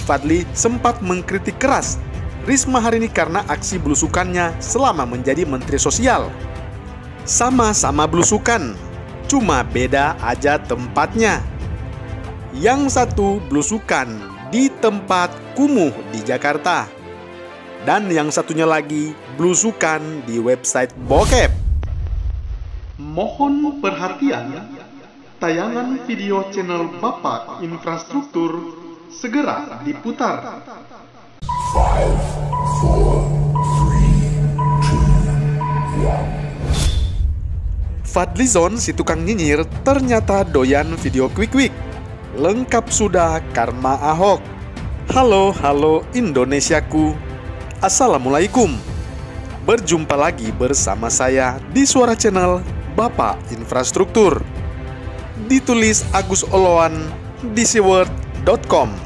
Fadli sempat mengkritik keras Risma hari ini karena aksi belusukannya selama menjadi Menteri Sosial. Sama-sama belusukan, cuma beda aja tempatnya. Yang satu belusukan di tempat kumuh di Jakarta, dan yang satunya lagi belusukan di website bokep. Mohon perhatian, tayangan video channel Bapak Infrastruktur segera diputar. 5, 4, 3, 2, 1. Fadlizon si tukang nyinyir ternyata doyan video quick-quick. Lengkap sudah karma Ahok. Halo Indonesiaku. Assalamualaikum. Berjumpa lagi bersama saya di Suara Channel Bapak Infrastruktur. Ditulis Agus Oloan di siword.com.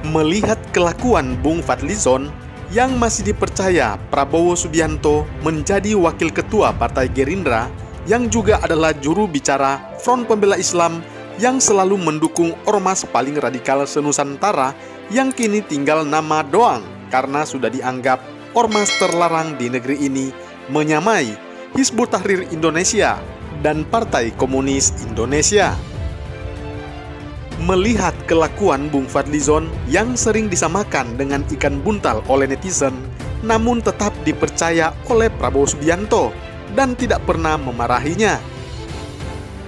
Melihat kelakuan Bung Fadlizon yang masih dipercaya Prabowo Subianto menjadi wakil ketua Partai Gerindra, yang juga adalah juru bicara Front Pembela Islam yang selalu mendukung ormas paling radikal se-Nusantara yang kini tinggal nama doang karena sudah dianggap ormas terlarang di negeri ini, menyamai Hizbut Tahrir Indonesia dan Partai Komunis Indonesia. Melihat kelakuan Bung Fadlizon yang sering disamakan dengan ikan buntal oleh netizen, namun tetap dipercaya oleh Prabowo Subianto dan tidak pernah memarahinya.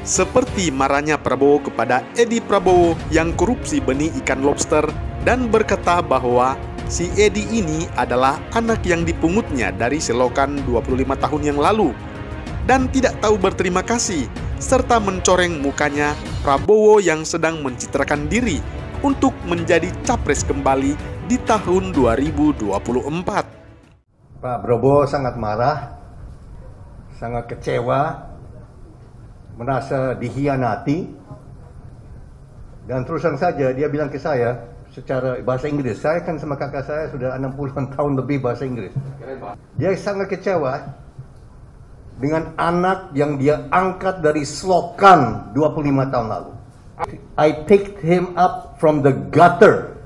Seperti marahnya Prabowo kepada Edi Prabowo yang korupsi benih ikan lobster dan berkata bahwa si Edi ini adalah anak yang dipungutnya dari selokan 25 tahun yang lalu dan tidak tahu berterima kasih, serta mencoreng mukanya Prabowo yang sedang mencitrakan diri untuk menjadi capres kembali di tahun 2024. Pak Prabowo sangat marah, sangat kecewa, merasa dihianati, dan terusan saja dia bilang ke saya secara bahasa Inggris. Saya kan sama kakak saya sudah 60 tahun lebih bahasa Inggris. Dia sangat kecewa dengan anak yang dia angkat dari selokan 25 tahun lalu. I picked him up from the gutter.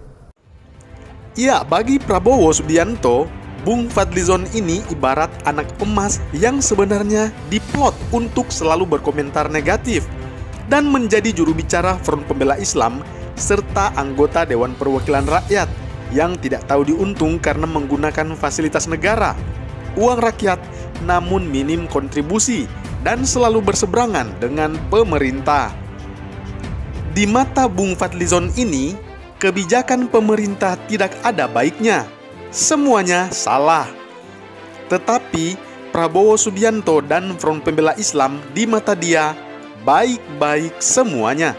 Ya, bagi Prabowo Subianto, Bung Fadlizon ini ibarat anak emas yang sebenarnya diplot untuk selalu berkomentar negatif dan menjadi juru bicara Front Pembela Islam serta anggota Dewan Perwakilan Rakyat yang tidak tahu diuntung karena menggunakan fasilitas negara, uang rakyat, namun minim kontribusi dan selalu berseberangan dengan pemerintah. Di mata Bung Fadlizon ini, kebijakan pemerintah tidak ada baiknya. Semuanya salah. Tetapi Prabowo Subianto dan Front Pembela Islam di mata dia baik-baik semuanya.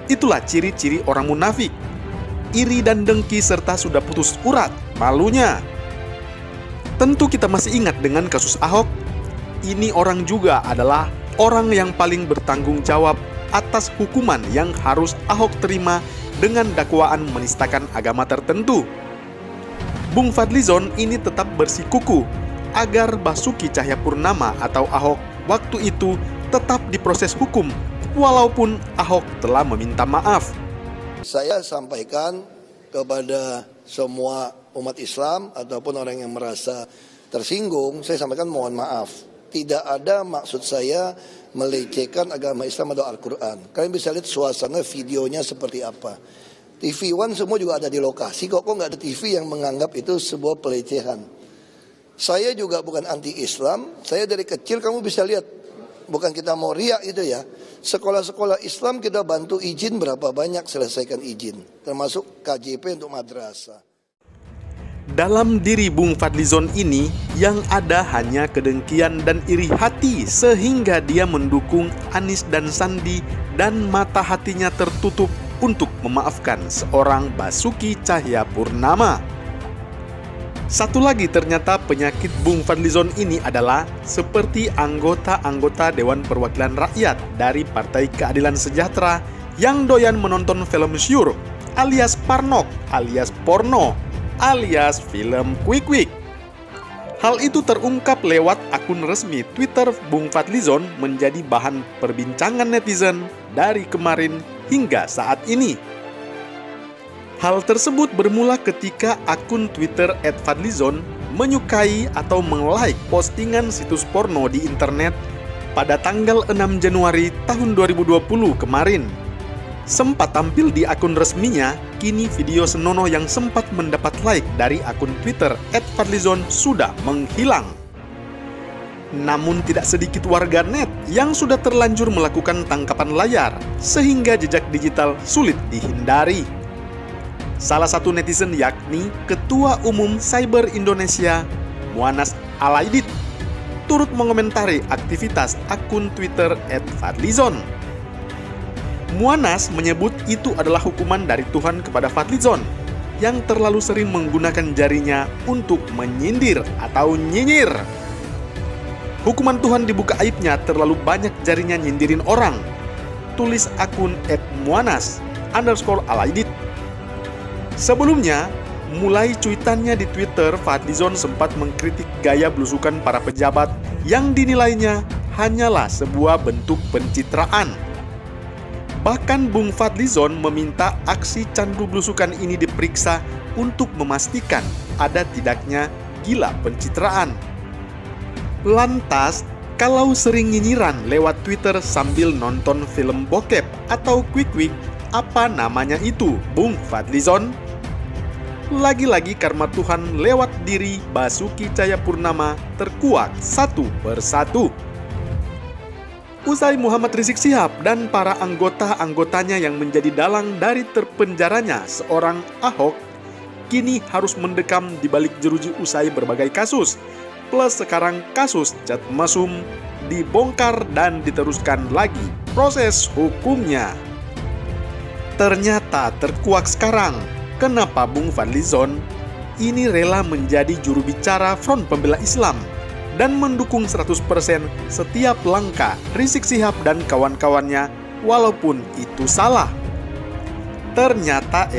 Itulah ciri-ciri orang munafik, iri dan dengki serta sudah putus urat malunya. Tentu kita masih ingat dengan kasus Ahok. Ini orang juga adalah orang yang paling bertanggung jawab atas hukuman yang harus Ahok terima dengan dakwaan menistakan agama tertentu. Bung Fadlizon ini tetap bersikukuh agar Basuki Cahayapurnama atau Ahok waktu itu tetap diproses hukum, walaupun Ahok telah meminta maaf. Saya sampaikan kepada semua umat Islam ataupun orang yang merasa tersinggung, saya sampaikan mohon maaf. Tidak ada maksud saya melecehkan agama Islam atau Al-Quran. Kalian bisa lihat suasana videonya seperti apa. TV One semua juga ada di lokasi, kok nggak ada TV yang menganggap itu sebuah pelecehan. Saya juga bukan anti-Islam, saya dari kecil kamu bisa lihat, bukan kita mau riak itu ya. Sekolah-sekolah Islam kita bantu izin berapa banyak selesaikan izin, termasuk KJP untuk madrasah. Dalam diri Bung Fadlizon ini yang ada hanya kedengkian dan iri hati sehingga dia mendukung Anies dan Sandi dan mata hatinya tertutup untuk memaafkan seorang Basuki Cahayapurnama. Satu lagi ternyata penyakit Bung Fadlizon ini adalah seperti anggota-anggota Dewan Perwakilan Rakyat dari Partai Keadilan Sejahtera yang doyan menonton film syur alias parnok alias porno alias film quick-quick. Hal itu terungkap lewat akun resmi Twitter Bung Fadlizon menjadi bahan perbincangan netizen dari kemarin hingga saat ini. Hal tersebut bermula ketika akun Twitter @fadlizon menyukai atau meng-like postingan situs porno di internet pada tanggal 6 Januari tahun 2020 kemarin. Sempat tampil di akun resminya, kini video senonoh yang sempat mendapat like dari akun Twitter @fadlizon sudah menghilang. Namun tidak sedikit warganet yang sudah terlanjur melakukan tangkapan layar, sehingga jejak digital sulit dihindari. Salah satu netizen yakni Ketua Umum Cyber Indonesia, Muanas Alaidit, turut mengomentari aktivitas akun Twitter @fadlizon. Muanas menyebut itu adalah hukuman dari Tuhan kepada Fadlizon yang terlalu sering menggunakan jarinya untuk menyindir atau nyinyir. Hukuman Tuhan dibuka aibnya terlalu banyak jarinya nyindirin orang, tulis akun @muanas_alaidit. Sebelumnya, mulai cuitannya di Twitter, Fadlizon sempat mengkritik gaya belusukan para pejabat yang dinilainya hanyalah sebuah bentuk pencitraan. Bahkan Bung Fadlizon meminta aksi candu belusukan ini diperiksa untuk memastikan ada tidaknya gila pencitraan. Lantas, kalau sering nyinyiran lewat Twitter sambil nonton film bokep atau quick-quick, apa namanya itu, Bung Fadlizon? Lagi-lagi karma Tuhan lewat diri Basuki Cahayapurnama terkuak satu persatu. Usai Muhammad Rizik Syihab dan para anggota-anggotanya yang menjadi dalang dari terpenjaranya seorang Ahok, kini harus mendekam di balik jeruji usai berbagai kasus. Plus sekarang kasus cat mesum dibongkar dan diteruskan lagi proses hukumnya. Ternyata terkuak sekarang. Kenapa Bung Fadlizon ini rela menjadi juru bicara Front Pembela Islam dan mendukung 100% setiap langkah Rizik Syihab dan kawan-kawannya walaupun itu salah? Ternyata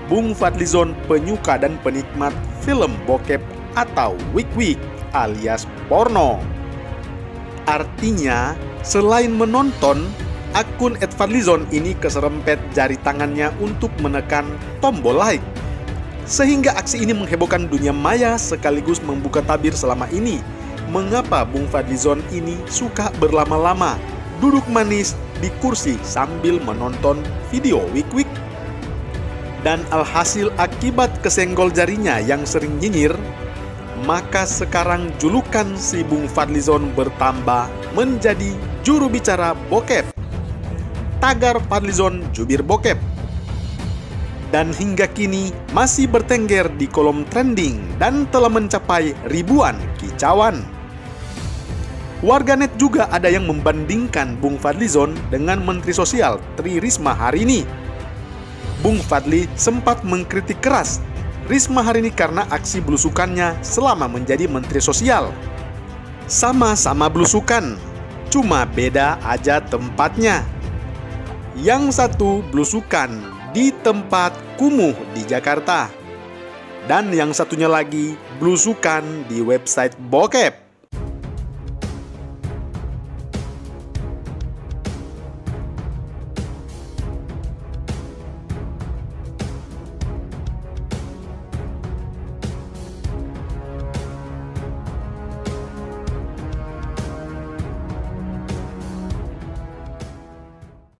Bung Fadlizon penyuka dan penikmat film bokep atau wik-wik alias porno. Artinya, selain menonton, akun @fadlizon ini keserempet jari tangannya untuk menekan tombol like. Sehingga aksi ini menghebohkan dunia maya sekaligus membuka tabir selama ini. Mengapa Bung Fadlizon ini suka berlama-lama duduk manis di kursi sambil menonton video wik-wik? Dan alhasil akibat kesenggol jarinya yang sering nyinyir, maka sekarang julukan si Bung Fadlizon bertambah menjadi juru bicara bokep. Tagar Fadlizon jubir bokep. Dan hingga kini masih bertengger di kolom trending dan telah mencapai ribuan kicauan. Warganet juga ada yang membandingkan Bung Fadlizon dengan Menteri Sosial Tri Risma hari ini. Bung Fadli sempat mengkritik keras Risma hari ini karena aksi belusukannya selama menjadi Menteri Sosial. Sama-sama belusukan, cuma beda aja tempatnya. Yang satu belusukan di tempat kumuh di Jakarta, dan yang satunya lagi belusukan di website bokep.